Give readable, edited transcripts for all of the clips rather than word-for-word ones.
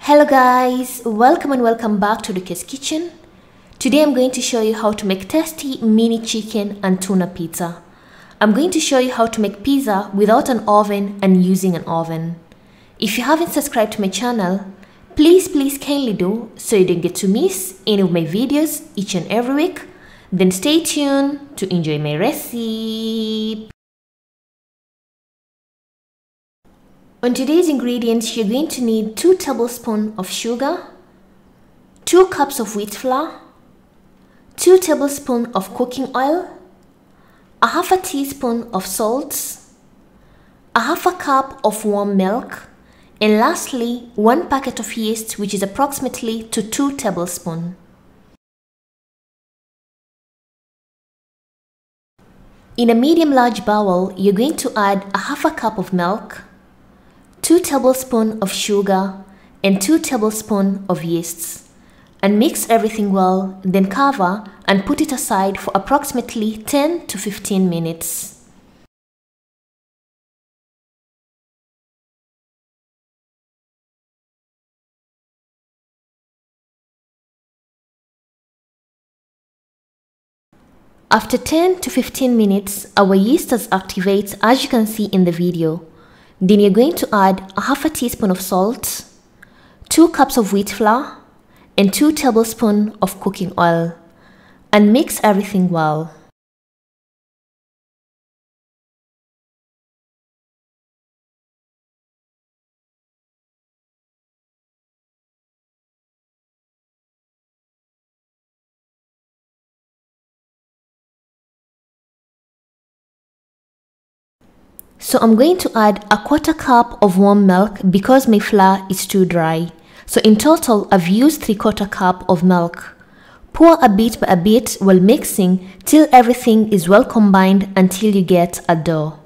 Hello guys, welcome and welcome back to Rukias kitchen. Today I'm going to show you how to make tasty mini chicken and tuna pizza. I'm going to show you how to make pizza without an oven and using an oven. If you haven't subscribed to my channel, please kindly do so you don't get to miss any of my videos each and every week. Then stay tuned to enjoy my recipe. On today's ingredients, you're going to need 2 tablespoons of sugar, 2 cups of wheat flour, 2 tablespoons of cooking oil, a half a teaspoon of salt, a half a cup of warm milk, and lastly 1 packet of yeast, which is approximately to 2 tablespoons. In a medium-large bowl, you're going to add a half a cup of milk, 2 tablespoons of sugar and 2 tablespoons of yeast, and mix everything well, then cover and put it aside for approximately 10 to 15 minutes. After 10 to 15 minutes, our yeast has activated, as you can see in the video. Then you're going to add a half a teaspoon of salt, 2 cups of wheat flour, and 2 tablespoons of cooking oil, and mix everything well. So I'm going to add a quarter cup of warm milk because my flour is too dry. So in total, I've used 3/4 cup of milk. Pour a bit by a bit while mixing till everything is well combined until you get a dough.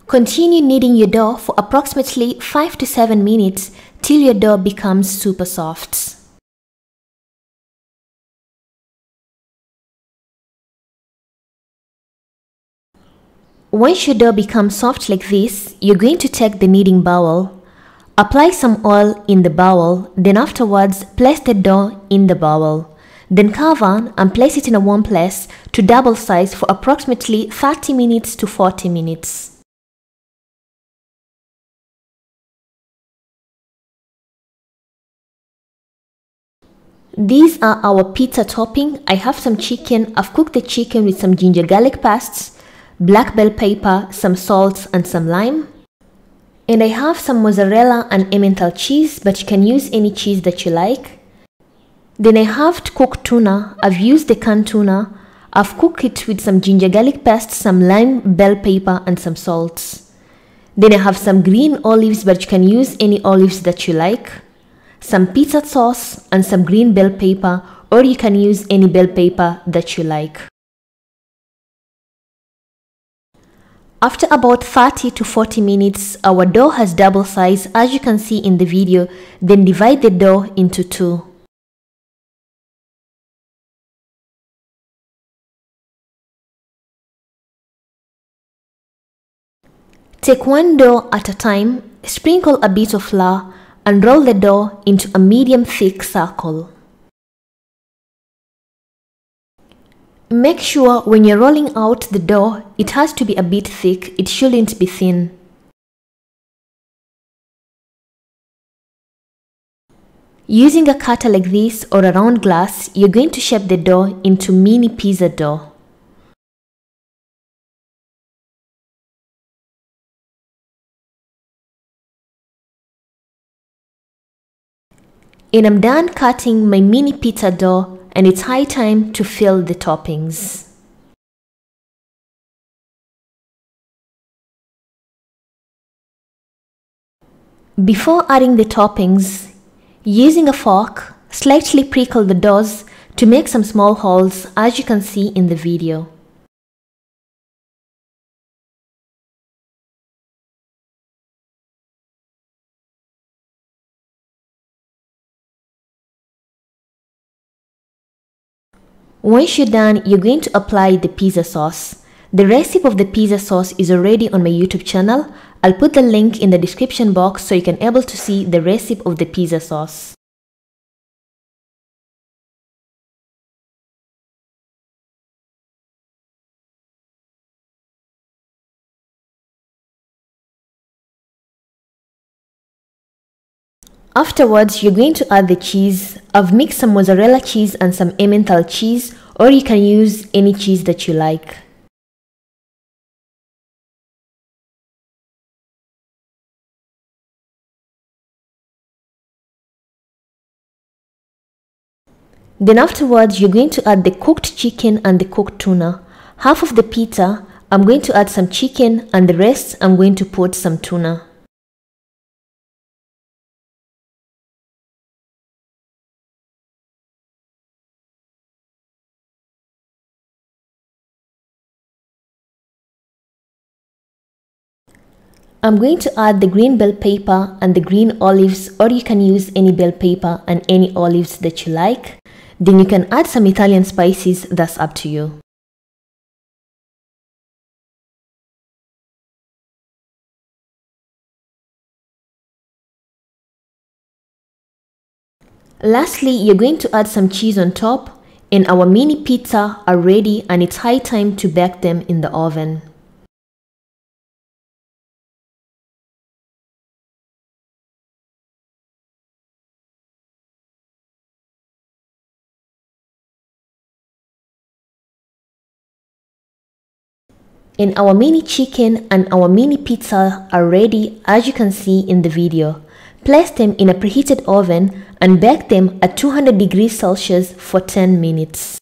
Continue kneading your dough for approximately 5 to 7 minutes till your dough becomes super soft. Once your dough becomes soft like this, you're going to take the kneading bowl, apply some oil in the bowl, then afterwards place the dough in the bowl. Then cover and place it in a warm place to double size for approximately 30 minutes to 40 minutes. These are our pizza topping. I have some chicken. I've cooked the chicken with some ginger garlic paste, black bell pepper, some salt and some lime. And I have some mozzarella and emmental cheese, but you can use any cheese that you like. Then I have cooked tuna. I've used the canned tuna. I've cooked it with some ginger garlic paste, some lime, bell pepper and some salt. Then I have some green olives, but you can use any olives that you like, some pizza sauce and some green bell pepper, or you can use any bell pepper that you like. After about 30 to 40 minutes, our dough has double size as you can see in the video. Then divide the dough into 2. Take one dough at a time, sprinkle a bit of flour and roll the dough into a medium thick circle. Make sure when you're rolling out the dough, it has to be a bit thick, it shouldn't be thin. Using a cutter like this or a round glass, you're going to shape the dough into mini pizza dough. And I'm done cutting my mini pizza dough, and it's high time to fill the toppings. Before adding the toppings, using a fork, slightly prickle the doughs to make some small holes as you can see in the video. Once you're done, you're going to apply the pizza sauce. The recipe of the pizza sauce is already on my YouTube channel. I'll put the link in the description box so you can able to see the recipe of the pizza sauce. Afterwards, you're going to add the cheese. I've mixed some mozzarella cheese and some emmental cheese, or you can use any cheese that you like. Then afterwards, you're going to add the cooked chicken and the cooked tuna. Half of the pizza, I'm going to add some chicken, and the rest I'm going to put some tuna. I'm going to add the green bell pepper and the green olives, or you can use any bell pepper and any olives that you like. Then you can add some Italian spices, that's up to you. Lastly, you're going to add some cheese on top, and our mini pizza are ready, and it's high time to bake them in the oven. And our mini chicken and our mini pizza are ready, as you can see in the video. Place them in a preheated oven and bake them at 200 degrees Celsius for 10 minutes.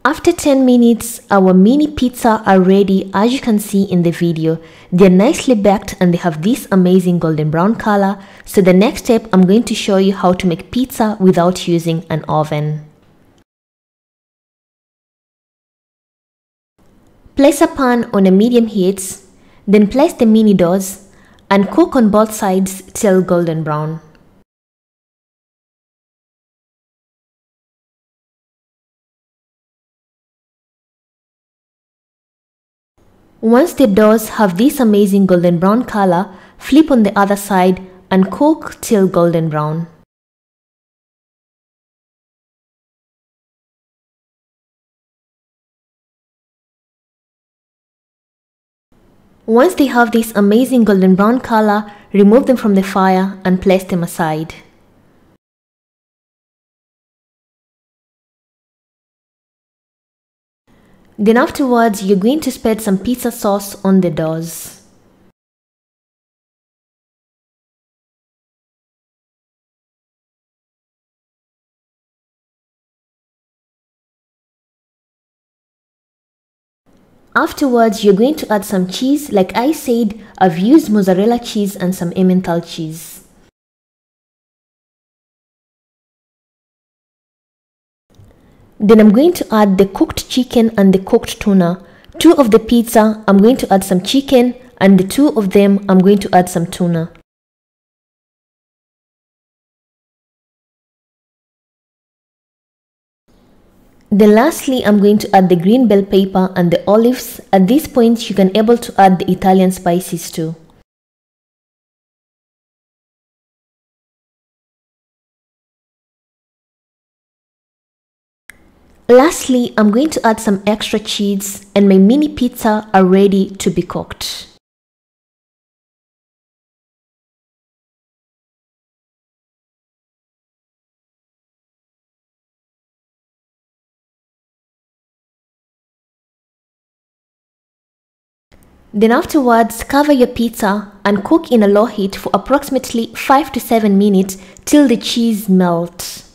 After 10 minutes, our mini pizza are ready, as you can see in the video. They're nicely baked and they have this amazing golden brown color. So the next step, I'm going to show you how to make pizza without using an oven. Place a pan on a medium heat, then place the mini doughs and cook on both sides till golden brown. Once the doughs have this amazing golden brown color, flip on the other side and cook till golden brown. Once they have this amazing golden brown color, remove them from the fire and place them aside. Then afterwards, you're going to spread some pizza sauce on the doughs. Afterwards, you're going to add some cheese. Like I said, I've used mozzarella cheese and some emmental cheese. Then I'm going to add the cooked chicken and the cooked tuna. 2 of the pizza, I'm going to add some chicken, and the 2 of them, I'm going to add some tuna. Then lastly, I'm going to add the green bell pepper and the olives. At this point, you can able to add the Italian spices too. Lastly, I'm going to add some extra cheese, and my mini pizza are ready to be cooked. Then afterwards, cover your pizza and cook in a low heat for approximately 5 to 7 minutes till the cheese melts.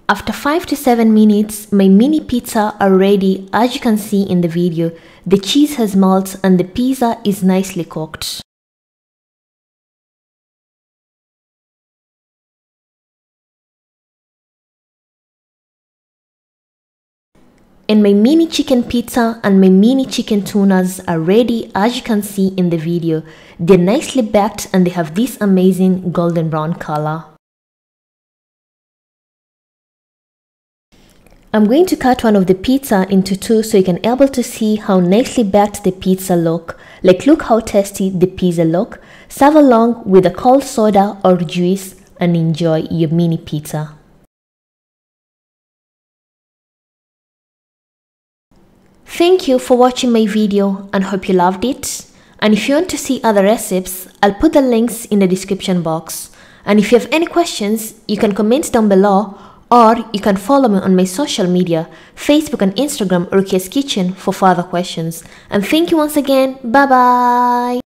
After 5 to 7 minutes, my mini pizza are ready. As you can see in the video, the cheese has melted and the pizza is nicely cooked. And my mini chicken pizza and my mini chicken tunas are ready, as you can see in the video. They're nicely baked and they have this amazing golden brown color. I'm going to cut one of the pizza into two so you can able to see how nicely baked the pizza look. Like, look how tasty the pizza look. Serve along with a cold soda or juice and enjoy your mini pizza. Thank you for watching my video and hope you loved it. And if you want to see other recipes, I'll put the links in the description box. And if you have any questions, you can comment down below, or you can follow me on my social media, Facebook and Instagram, Rukias Kitchen, for further questions. And thank you once again. Bye bye.